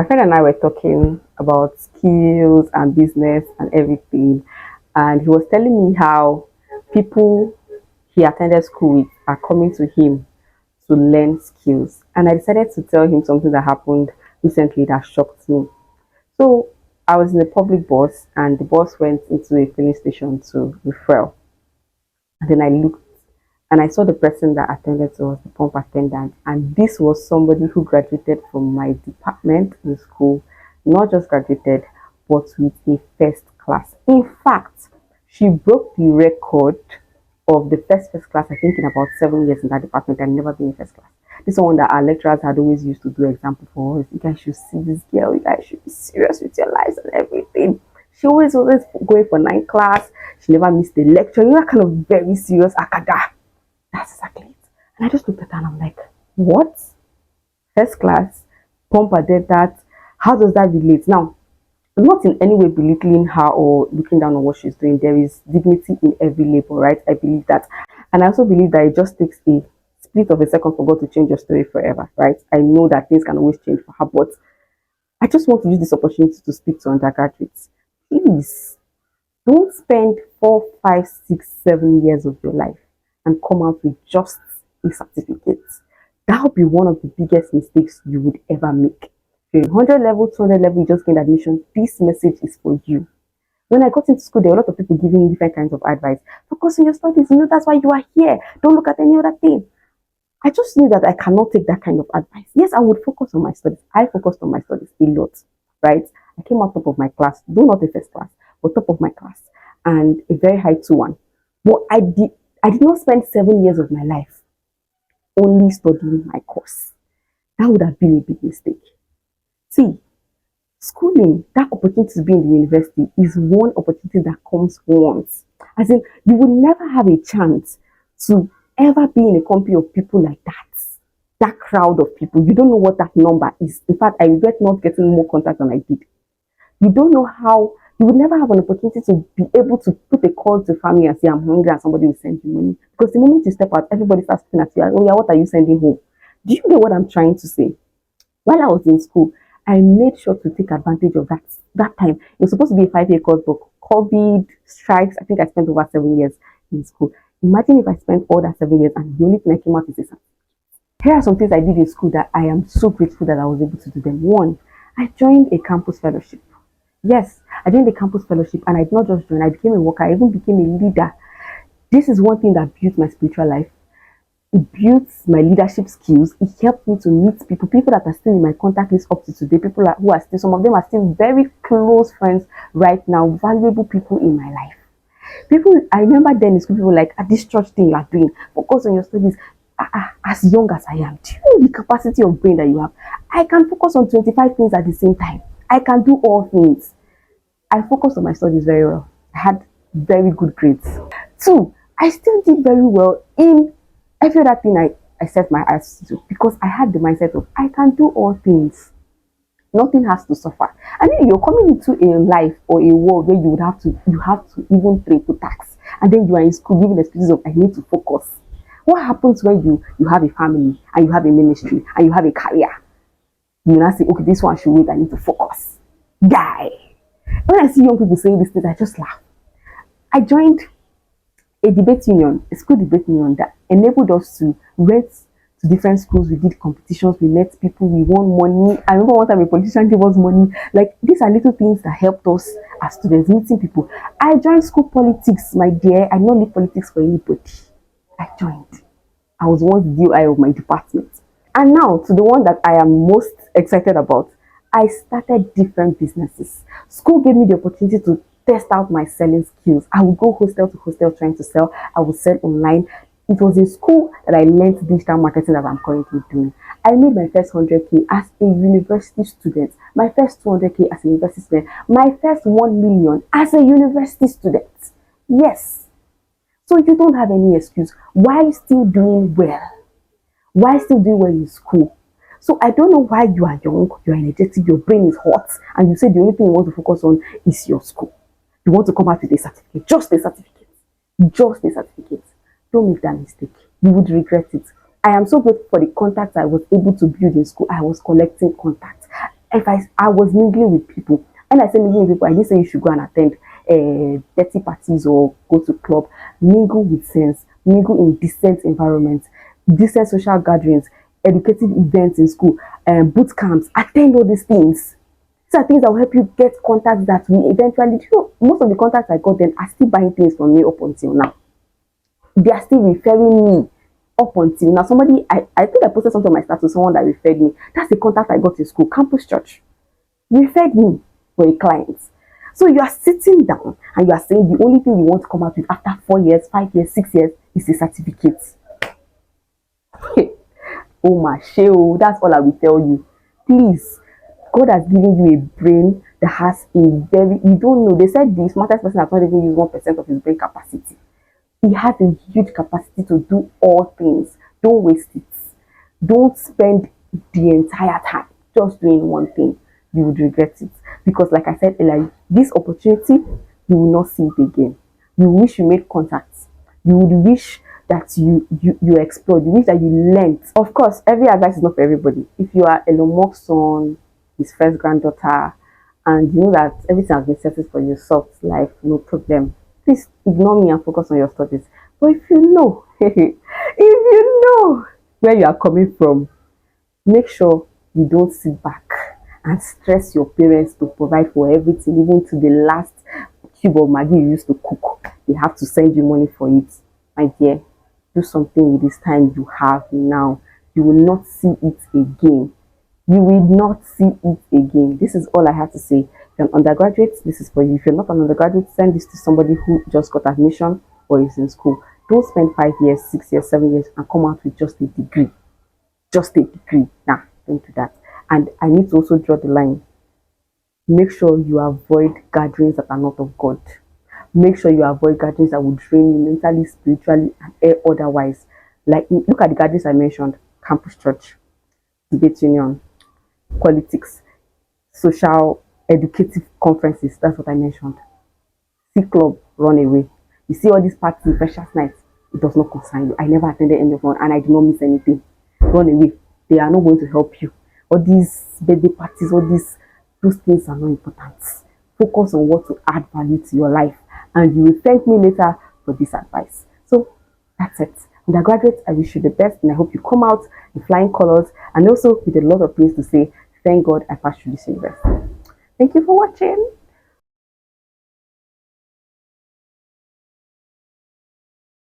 My friend and I were talking about skills and business and everything, and he was telling me how people he attended school with are coming to him to learn skills. And I decided to tell him something that happened recently that shocked me. So I was in a public bus, and the bus went into a filling station to refuel. And then I looked and I saw the person that attended to us, the pump attendant. And this was somebody who graduated from my department in school, not just graduated, but with a first class. In fact, she broke the record of the first class, I think, in about 7 years in that department. I'd never been in first class. This one that our lecturers had always used to do example for us. You guys should see this girl, you guys should be serious with your lives and everything. She always going for 9 class. She never missed a lecture. You know, that kind of very serious akada. That's exactly it. And I just looked at her and I'm like, what? First class? Pumper did that. How does that relate? Now, I'm not in any way belittling her or looking down on what she's doing. There is dignity in every labor, right? I believe that. And I also believe that it just takes a split of a second for God to change your story forever, right? I know that things can always change for her, but I just want to use this opportunity to speak to undergraduates. Please don't spend 4, 5, 6, 7 years of your life and come out with just a certificate. That will be one of the biggest mistakes you would ever make. If you're in 100 level, 200 level, you just gained admission, this message is for you. When I got into school, there were a lot of people giving me different kinds of advice. Focus on your studies, that's why you are here. Don't look at any other thing. I just knew that I cannot take that kind of advice. Yes, I would focus on my studies. I focused on my studies a lot, right? I came out top of my class, though not the first class, but top of my class, and a very high 2-1. But I did not spend 7 years of my life only studying my course. That would have been a big mistake. See, schooling, that opportunity to be in the university is one opportunity that comes once. As in, you will never have a chance to ever be in a company of people like that crowd of people. You don't know what that number is. In fact, I regret not getting more contact than I did. You don't know how, you would never have an opportunity to be able to put a call to family and say, I'm hungry, and somebody will send you money. Because the moment you step out, everybody starts looking at you, oh yeah, what are you sending home? Do you know what I'm trying to say? While I was in school, I made sure to take advantage of that time. It was supposed to be a 5 year course, but COVID strikes. I think I spent over 7 years in school. Imagine if I spent all that 7 years and the only thing I came out is a certificate. Here are some things I did in school that I am so grateful that I was able to do them. One, I joined a campus fellowship. Yes, I joined the campus fellowship, and I did not just join, I became a worker, I even became a leader. This is one thing that built my spiritual life. It built my leadership skills. It helped me to meet people that are still in my contact list up to today, who are still, some of them are still very close friends right now, valuable people in my life. People, I remember then in school, people were like, at this church thing you are doing, focus on your studies. As young as I am, do you know the capacity of brain that you have? I can focus on 25 things at the same time. I can do all things. I focused on my studies very well. I had very good grades. Two, I still did very well in every other thing I set my eyes to do, because I had the mindset of I can do all things. Nothing has to suffer. I mean, you're coming into a life or a world where you have to even triple tax, and then you are in school giving excuses of I need to focus. What happens when you have a family and you have a ministry and you have a career? You now say, okay, this one should wait, I need to focus. Guy. When I see young people saying these things, I just laugh. I joined a debate union, a school debate union that enabled us to rent to different schools. We did competitions, we met people, we won money. I remember one time a politician gave us money. Like, these are little things that helped us as students, meeting people. I joined school politics, my dear. I don't leave politics for anybody. I joined. I was once the DOI of my department. And now to the one that I am most excited about. I started different businesses. School gave me the opportunity to test out my selling skills. I would go hostel to hostel trying to sell. I would sell online. It was in school that I learned digital marketing that I'm currently doing. I made my first 100K as a university student, my first 200K as a university student, my first 1 million as a university student. Yes. So you don't have any excuse. Why still doing well? Why still doing well in school? So I don't know why you are young, you are energetic, your brain is hot, and you say the only thing you want to focus on is your school. You want to come out with a certificate, just a certificate, just a certificate. Don't make that mistake. You would regret it. I am so grateful for the contacts I was able to build in school. I was collecting contacts. If I was mingling with people, and I say mingling with people, I didn't say you should go and attend dirty parties or go to club. Mingle with sense, mingle in decent environments, decent social gatherings, educative events in school, boot camps. Attend all these things. These are things that will help you get contacts that will eventually, you know, most of the contacts I got then are still buying things from me up until now. They are still referring me up until now. Somebody, I think I posted something on my status, someone that referred me. That's the contact I got in school, Campus Church. Referred me for a client. So you are sitting down and you are saying the only thing you want to come out with after 4 years, 5 years, 6 years is a certificate. Oh my sheo, that's all I will tell you. Please, God has given you a brain that has a very, you don't know, they said the smartest person has not even used 1% of his brain capacity. He has a huge capacity to do all things. Don't waste it. Don't spend the entire time just doing one thing. You would regret it. Because like I said earlier, this opportunity, you will not see it again. You wish you made contacts. You would wish that you explored. You wish that you learned. Of course, every advice is not for everybody. If you are Elon Musk's son, his first granddaughter, and you know that everything has been settled for your soft life, no problem. Please ignore me and focus on your studies. But if you know, if you know where you are coming from, make sure you don't sit back and stress your parents to provide for everything, even to the last cube of Maggi you used to cook. They have to send you money for it. My dear, do something with this time you have now. You will not see it again. You will not see it again. This is all I have to say. If you're an undergraduate, this is for you. If you're not an undergraduate, send this to somebody who just got admission or is in school. Don't spend 5 years, 6 years, 7 years and come out with just a degree. Just a degree. Nah, don't do that. And I need to also draw the line. Make sure you avoid gatherings that are not of God. Make sure you avoid gatherings that will drain you mentally, spiritually, and otherwise. Like, look at the gatherings I mentioned: Campus Church, Debate Union, politics, social, educative conferences. That's what I mentioned. See club, run away. You see all these parties, precious nights, it does not concern you. I never attended any of one and I did not miss anything. Run away. They are not going to help you. All these birthday parties, those things are not important. Focus on what will add value to your life, and you will thank me later for this advice. So that's it. Undergraduates, I wish you the best, and I hope you come out in flying colors and also with a lot of things to say. Thank God I passed through this university. Thank you for watching.